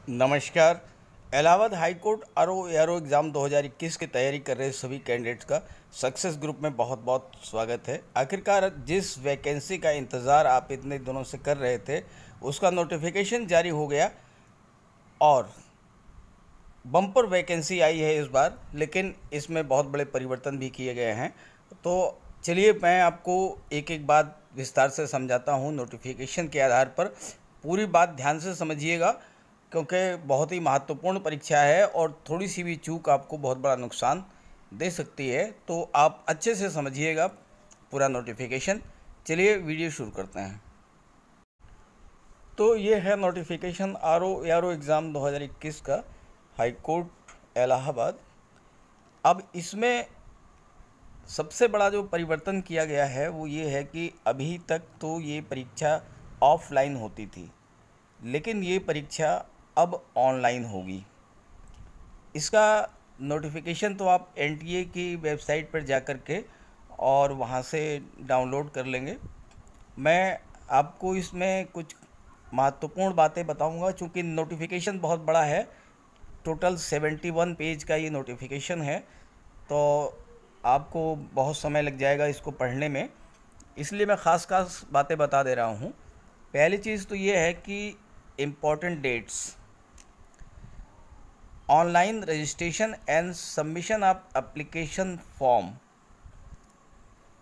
नमस्कार। Allahabad high court RO exam 2021 की तैयारी कर रहे सभी कैंडिडेट्स का सक्सेस ग्रुप में बहुत बहुत स्वागत है। आखिरकार जिस वैकेंसी का इंतज़ार आप इतने दिनों से कर रहे थे उसका नोटिफिकेशन जारी हो गया और बम्पर वैकेंसी आई है इस बार, लेकिन इसमें बहुत बड़े परिवर्तन भी किए गए हैं। तो चलिए मैं आपको एक एक बात विस्तार से समझाता हूँ नोटिफिकेशन के आधार पर। पूरी बात ध्यान से समझिएगा क्योंकि बहुत ही महत्वपूर्ण परीक्षा है और थोड़ी सी भी चूक आपको बहुत बड़ा नुकसान दे सकती है, तो आप अच्छे से समझिएगा पूरा नोटिफिकेशन। चलिए वीडियो शुरू करते हैं। तो ये है नोटिफिकेशन आरओ एग्ज़ाम 2021 का, हाई कोर्ट इलाहाबाद। अब इसमें सबसे बड़ा जो परिवर्तन किया गया है वो ये है कि अभी तक तो ये परीक्षा ऑफलाइन होती थी, लेकिन ये परीक्षा अब ऑनलाइन होगी। इसका नोटिफिकेशन तो आप एनटीए की वेबसाइट पर जा कर के और वहाँ से डाउनलोड कर लेंगे। मैं आपको इसमें कुछ महत्वपूर्ण बातें बताऊंगा चूँकि नोटिफिकेशन बहुत बड़ा है। टोटल 71 पेज का ये नोटिफिकेशन है, तो आपको बहुत समय लग जाएगा इसको पढ़ने में, इसलिए मैं ख़ास ख़ास बातें बता दे रहा हूँ। पहली चीज़ तो ये है कि important dates, online registration and submission of application form,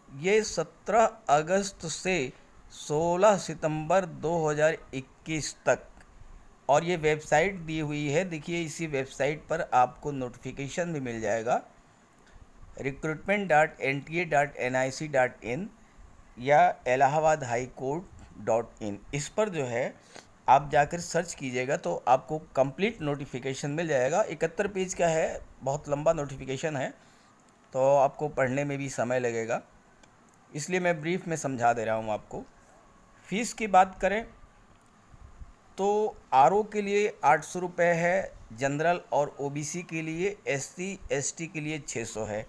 ये 17 अगस्त से 16 सितंबर 2021 तक, और ये वेबसाइट दी हुई है। देखिए इसी वेबसाइट पर आपको नोटिफिकेशन भी मिल जाएगा, recruitment.nta.nic.in या इलाहाबाद हाई कोर्ट.in। इस पर जो है आप जाकर सर्च कीजिएगा तो आपको कंप्लीट नोटिफिकेशन मिल जाएगा। 71 पेज का है, बहुत लंबा नोटिफिकेशन है, तो आपको पढ़ने में भी समय लगेगा, इसलिए मैं ब्रीफ में समझा दे रहा हूँ आपको। फ़ीस की बात करें तो आरओ के लिए 800 रुपये है, जनरल और ओबीसी के लिए, एससी एसटी के लिए 600 है,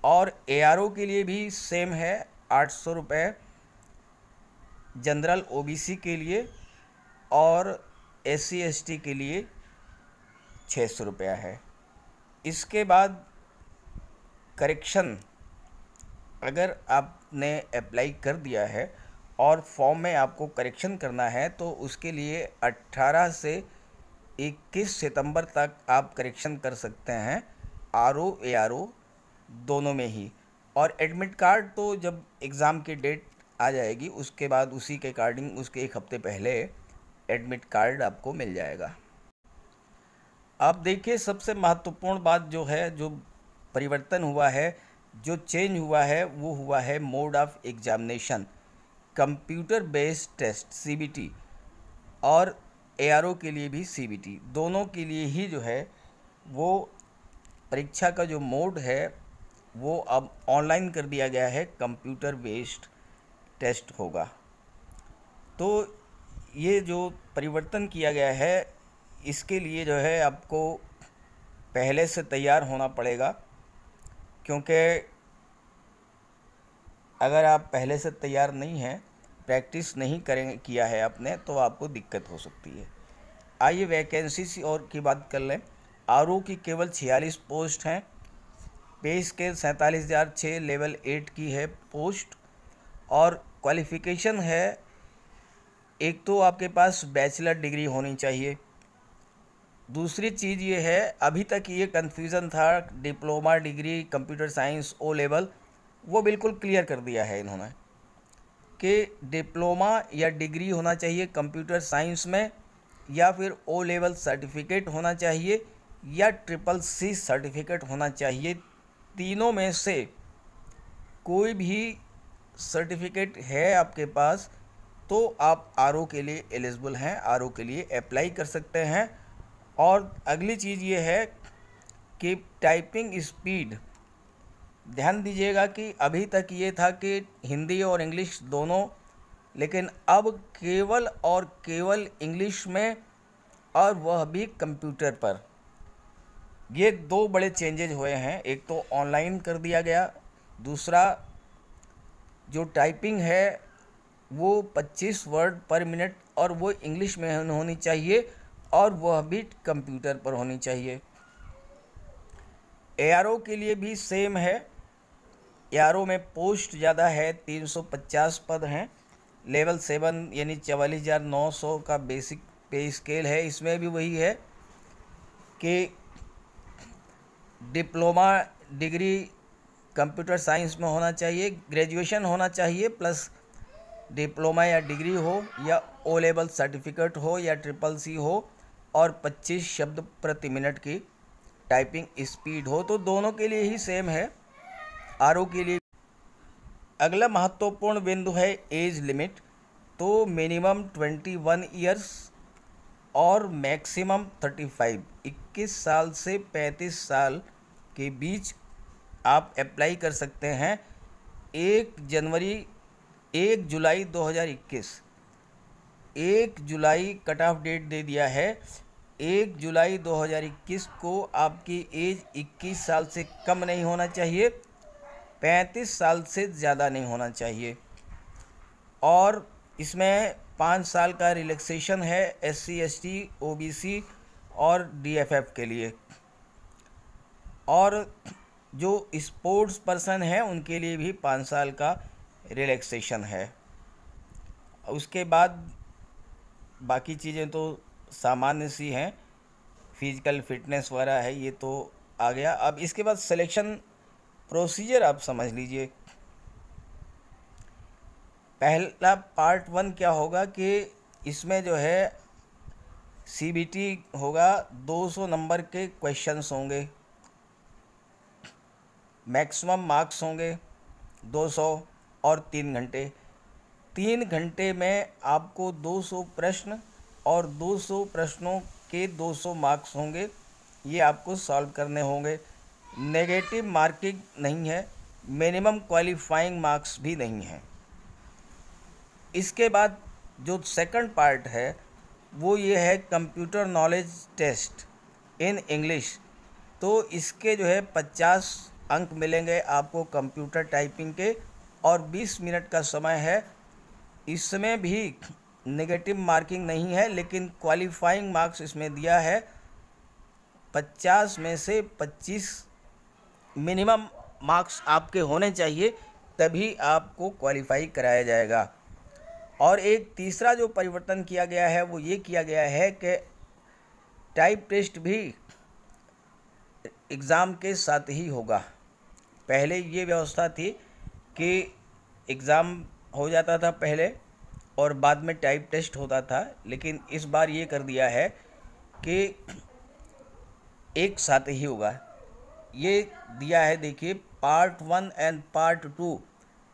और एआरओ के लिए भी सेम है, 800 रुपये जनरल ओबीसी के लिए और एससी एसटी के लिए 600 रुपया है। इसके बाद करेक्शन, अगर आपने अप्लाई कर दिया है और फॉर्म में आपको करेक्शन करना है तो उसके लिए 18 से 21 सितंबर तक आप करेक्शन कर सकते हैं, आरओ एआरओ दोनों में ही। और एडमिट कार्ड तो जब एग्ज़ाम की डेट आ जाएगी उसके बाद उसी के अकॉर्डिंग उसके एक हफ्ते पहले एडमिट कार्ड आपको मिल जाएगा। अब देखिए सबसे महत्वपूर्ण बात जो है, जो परिवर्तन हुआ है, जो चेंज हुआ है, वो हुआ है mode of examination. Computer based test CBT और एआरओ के लिए भी सीबीटी, दोनों के लिए ही जो है वो परीक्षा का जो मोड है वो अब ऑनलाइन कर दिया गया है, कंप्यूटर बेस्ड टेस्ट होगा। तो ये जो परिवर्तन किया गया है इसके लिए जो है आपको पहले से तैयार होना पड़ेगा, क्योंकि अगर आप पहले से तैयार नहीं हैं, प्रैक्टिस नहीं किया है आपने, तो आपको दिक्कत हो सकती है। आइए वैकेंसी और की बात कर लें। आरओ की केवल 46 पोस्ट हैं, पे स्केल 47,006, लेवल 8 की है पोस्ट, और क्वालिफ़िकेशन है, एक तो आपके पास बैचलर डिग्री होनी चाहिए। दूसरी चीज़ ये है, अभी तक ये कन्फ्यूज़न था diploma degree computer science O level, वो बिल्कुल क्लियर कर दिया है इन्होंने कि डिप्लोमा या डिग्री होना चाहिए कंप्यूटर साइंस में, या फिर ओ लेवल सर्टिफिकेट होना चाहिए, या CCC सर्टिफिकेट होना चाहिए। तीनों में से कोई भी सर्टिफिकेट है आपके पास तो आप आरओ के लिए एलिजिबल हैं, आरओ के लिए अप्लाई कर सकते हैं। और अगली चीज़ ये है कि टाइपिंग स्पीड, ध्यान दीजिएगा कि अभी तक ये था कि हिंदी और इंग्लिश दोनों, लेकिन अब केवल और केवल इंग्लिश में, और वह भी कंप्यूटर पर। ये दो बड़े चेंजेज हुए हैं, एक तो ऑनलाइन कर दिया गया, दूसरा जो टाइपिंग है वो 25 वर्ड पर मिनट और वो इंग्लिश में होनी चाहिए, और वह भी कंप्यूटर पर होनी चाहिए। एआरओ के लिए भी सेम है। एआरओ में पोस्ट ज़्यादा है, 350 पद हैं। लेवल 7 यानी 44,900 का बेसिक पे स्केल है। इसमें भी वही है कि डिप्लोमा डिग्री कंप्यूटर साइंस में होना चाहिए, ग्रेजुएशन होना चाहिए प्लस डिप्लोमा या डिग्री हो, या ओ लेवल सर्टिफिकेट हो, या CCC हो, और 25 शब्द प्रति मिनट की टाइपिंग स्पीड हो। तो दोनों के लिए ही सेम है, आरओ के लिए। अगला महत्वपूर्ण बिंदु है एज लिमिट। तो मिनिमम 21 ईयर्स और मैक्सिमम 35, 21 साल से 35 साल के बीच आप अप्लाई कर सकते हैं। 1 जुलाई 2021, 1 जुलाई कट ऑफ डेट दे दिया है। 1 जुलाई 2021 को आपकी एज 21 साल से कम नहीं होना चाहिए, 35 साल से ज़्यादा नहीं होना चाहिए। और इसमें 5 साल का रिलैक्सेशन है SC ST OBC और DFF के लिए। और जो स्पोर्ट्स पर्सन है उनके लिए भी 5 साल का रिलैक्सेशन है। उसके बाद बाकी चीज़ें तो सामान्य सी हैं, फिजिकल फिटनेस वगैरह है, ये तो आ गया। अब इसके बाद सिलेक्शन प्रोसीजर आप समझ लीजिए। पहला पार्ट 1 क्या होगा कि इसमें जो है CBT होगा, 200 नंबर के क्वेश्चंस होंगे, मैक्सिमम मार्क्स होंगे 200 और 3 घंटे। 3 घंटे में आपको 200 प्रश्न और 200 प्रश्नों के 200 मार्क्स होंगे, ये आपको सॉल्व करने होंगे। नेगेटिव मार्किंग नहीं है, मिनिमम क्वालिफाइंग मार्क्स भी नहीं है। इसके बाद जो सेकंड पार्ट है वो ये है computer knowledge test in English. तो इसके जो है 50 अंक मिलेंगे आपको कंप्यूटर टाइपिंग के, और 20 मिनट का समय है। इसमें भी नेगेटिव मार्किंग नहीं है, लेकिन क्वालिफाइंग मार्क्स इसमें दिया है 50 में से 25 मिनिमम मार्क्स आपके होने चाहिए, तभी आपको क्वालिफाई कराया जाएगा। और एक तीसरा जो परिवर्तन किया गया है वो ये किया गया है कि टाइप टेस्ट भी एग्ज़ाम के साथ ही होगा। पहले ये व्यवस्था थी कि एग्ज़ाम हो जाता था पहले और बाद में टाइप टेस्ट होता था, लेकिन इस बार ये कर दिया है कि एक साथ ही होगा। ये दिया है, देखिए, part 1 and part 2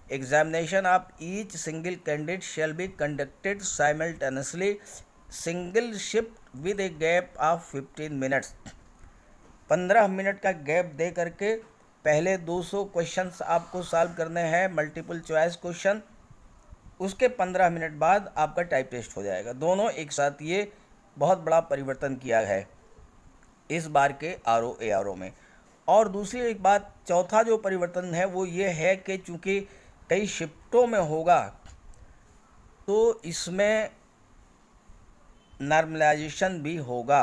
examination of each single candidate shall be conducted simultaneously single shift with a gap of 15 minutes. 15 minute का गैप दे करके पहले 200 क्वेश्चंस आपको सॉल्व करने हैं, मल्टीपल चॉइस क्वेश्चन। उसके 15 मिनट बाद आपका टाइप टेस्ट हो जाएगा। दोनों एक साथ, ये बहुत बड़ा परिवर्तन किया है इस बार के आरओ एआरओ में। और दूसरी एक बात, चौथा जो परिवर्तन है वो ये है कि चूँकि कई शिफ्टों में होगा तो इसमें नॉर्मलाइजेशन भी होगा।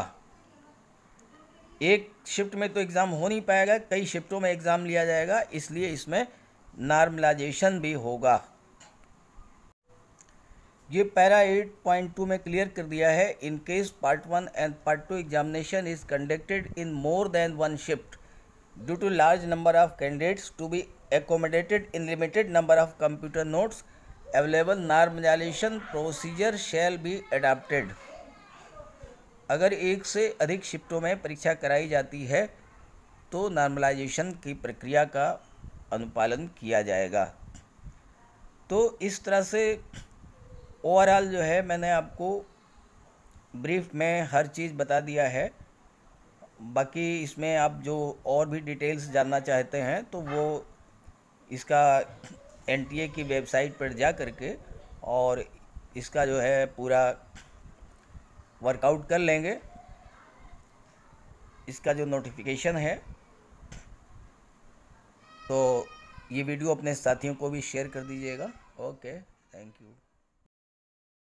एक शिफ्ट में तो एग्ज़ाम हो नहीं पाएगा, कई शिफ्टों में एग्ज़ाम लिया जाएगा, इसलिए इसमें नॉर्मलाइजेशन भी होगा। ये पैरा 8.2 में क्लियर कर दिया है। In case part 1 and part 2 examination is conducted in more than one shift due to large number of candidates to be accommodated in limited number of computer notes available, normalization procedure shall be adopted। अगर एक से अधिक शिफ्टों में परीक्षा कराई जाती है तो नॉर्मलाइजेशन की प्रक्रिया का अनुपालन किया जाएगा। तो इस तरह से ओवरऑल जो है मैंने आपको ब्रीफ में हर चीज़ बता दिया है। बाकी इसमें आप जो और भी डिटेल्स जानना चाहते हैं तो वो इसका NTA की वेबसाइट पर जा करके और इसका जो है पूरा वर्कआउट कर लेंगे। इसका जो नोटिफिकेशन है, तो ये वीडियो अपने साथियों को भी शेयर कर दीजिएगा। Okay, thank you.